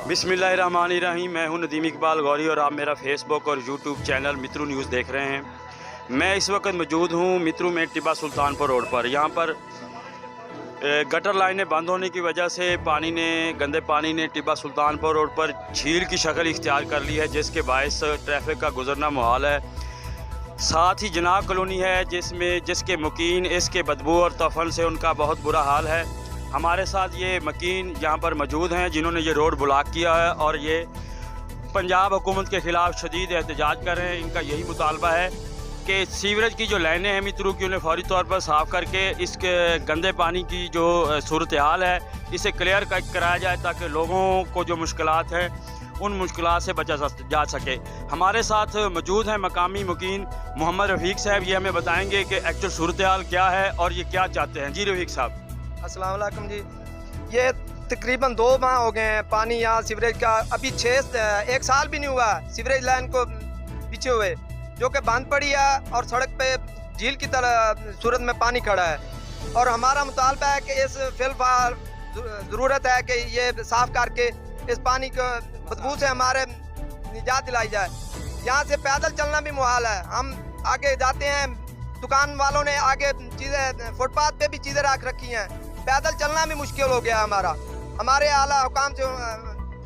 बिस्मिल्लाहिर्रहमानिर्रहीम। मैं हूं नदीम इकबाल गौरी और आप मेरा फेसबुक और यूट्यूब चैनल मित्रू न्यूज़ देख रहे हैं। मैं इस वक्त मौजूद हूं मित्रू में टिब्बा सुल्तानपुर रोड पर। यहां पर गटर लाइनें बंद होने की वजह से गंदे पानी ने टिब्बा सुल्तानपुर रोड पर झील की शक्ल इख्तियार कर ली है, जिसके बायस ट्रैफिक का गुजरना मुहाल है। साथ ही जनाब कॉलोनी है जिसके मुकीन इसके बदबू और तफन से उनका बहुत बुरा हाल है। हमारे साथ ये मकीन यहाँ पर मौजूद हैं जिन्होंने ये रोड ब्लॉक किया है और ये पंजाब हुकूमत के ख़िलाफ़ शदीद एहतजाज कर रहे हैं। इनका यही मुतालबा है कि सीवरेज की जो लाइनें हैं मित्रू की उन्हें फौरी तौर पर साफ़ करके इसके गंदे पानी की जो सूरत हाल है इसे क्लियर कराया जाए, ताकि लोगों को जो मुश्किलात हैं उन मुश्किलात से बचा जा सके। हमारे साथ मौजूद हैं मकामी मुकीन मोहम्मद रफ़ीक साहब। ये हमें बताएंगे कि एक्चुअल सूरत हाल क्या है और ये क्या चाहते हैं। जी रफ़ीक साहब। अस्सलाम वालेकुम जी। ये तकरीबन 2 माह हो गए हैं पानी यहाँ सीवरेज का, अभी 1 साल भी नहीं हुआ सीवरेज लाइन को पीछे हुए, जो कि बंद पड़ी है और सड़क पे झील की तरह सूरत में पानी खड़ा है। और हमारा मुतालबा है कि इस फिलहाल ज़रूरत है कि ये साफ़ करके इस पानी को बदबू से हमारे निजात दिलाई जाए। यहाँ से पैदल चलना भी मुहाल है। हम आगे जाते हैं, दुकान वालों ने आगे चीज़ें फुटपाथ पे भी चीज़ें रख रखी हैं, पैदल चलना भी मुश्किल हो गया हमारे आला हुकाम से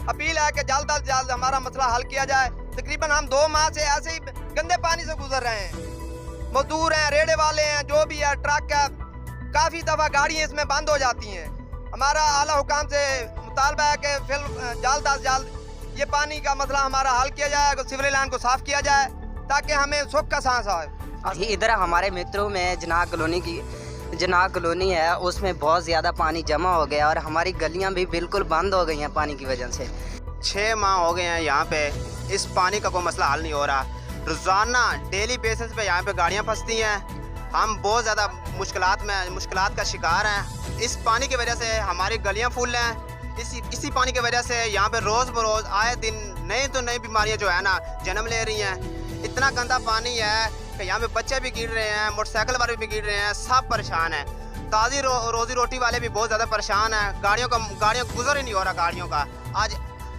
अपील है कि जल्द अज जल्द हमारा मसला हल किया जाए। तकरीबन हम 2 माह से ऐसे ही गंदे पानी से गुजर रहे हैं। मजदूर हैं, रेड़े वाले हैं, जो भी है, ट्रक है, काफ़ी दफ़ा गाड़ियाँ इसमें बंद हो जाती हैं। हमारा आला हुकाम से मुतालबा है कि फिर जल्द अज जल्द ये पानी का मसला हमारा हल किया जाए, सीवरेज लाइन को साफ़ किया जाए ताकि हमें सुख का सांस आए। जी, इधर हमारे मित्रों में जना कॉलोनी है, उसमें बहुत ज़्यादा पानी जमा हो गया और हमारी गलियां भी बिल्कुल बंद हो गई हैं पानी की वजह से। 6 माह हो गए हैं यहाँ पे, इस पानी का कोई मसला हल नहीं हो रहा। रोज़ाना डेली बेसिस पे यहाँ पे गाड़ियाँ फंसती हैं। हम बहुत ज़्यादा मुश्किलात का शिकार हैं। इस पानी की वजह से हमारी गलियाँ फूल हैं। इसी पानी की वजह से यहाँ पे रोज़ बरोज़ आए दिन नई बीमारियाँ जो है ना जन्म ले रही हैं। इतना गंदा पानी है कि यहाँ पे बच्चे भी गिर रहे हैं, मोटरसाइकिल वाले भी गिर रहे हैं, सब परेशान हैं। ताज़ी रोज़ी रोटी वाले भी बहुत ज़्यादा परेशान हैं। गाड़ियों गुजर ही नहीं हो रहा गाड़ियों का। आज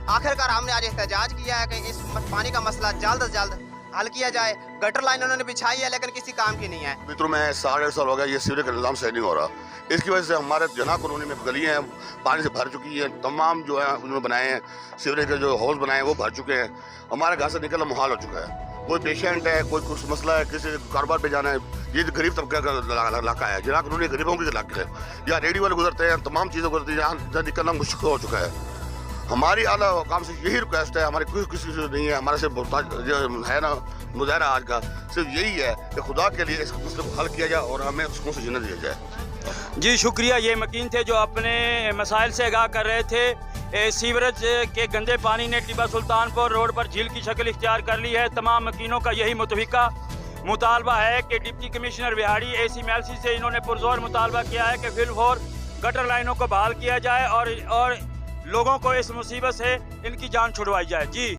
आखिरकार हमने आज एहतजाज किया है कि इस पानी का मसला जल्द से जल्द हल किया जाए। गटर लाइन उन्होंने बिछाई है लेकिन किसी काम की नहीं है। मित्रों में 7-8 साल हो गया ये सीवरेज का निज़ाम सही नहीं हो रहा। इसकी वजह से हमारे जना कॉलोनी में गलियाँ हैं पानी से भर चुकी हैं। तमाम जो है उन्होंने बनाए हैं सीवरेज के जो हाउस बनाए हैं वो भर चुके हैं। हमारे घर से निकलना मुहाल हो चुका है। कोई पेशेंट है, कोई कुछ मसला है, किसी कारोबार पे जाना है, ये गरीब तबके का इलाका है। जना कॉलोनी गरीबों के इलाके है। यहाँ रेडी वाले गुजरते हैं, तमाम चीज़ें गुजरती हैं, यहाँ निकलना मुश्किल हो चुका है। हमारी आला काम से यही रिक्वेस्ट है, हमारे किसी से नहीं है, हमारे से जो है ना मुजाहरा आज का सिर्फ यही है कि खुदा के लिए इस मसले को हल किया जाए और हमें सुकून से जीने दिया जाए। जी शुक्रिया। ये मकीन थे जो अपने मसाइल से आगाह कर रहे थे। सीवरेज के गंदे पानी ने टिब्बा सुल्तानपुर रोड पर झील की शक्ल इख्तियार कर ली है। तमाम मकीनों का यही मुतालबा है कि डिप्टी कमिश्नर बिहाड़ी ACMLC से इन्होंने पुरजोर मुतालबा किया है कि फिलफौर गटर लाइनों को बहाल किया जाए और लोगों को इस मुसीबत से इनकी जान छुड़वाई जाए। जी।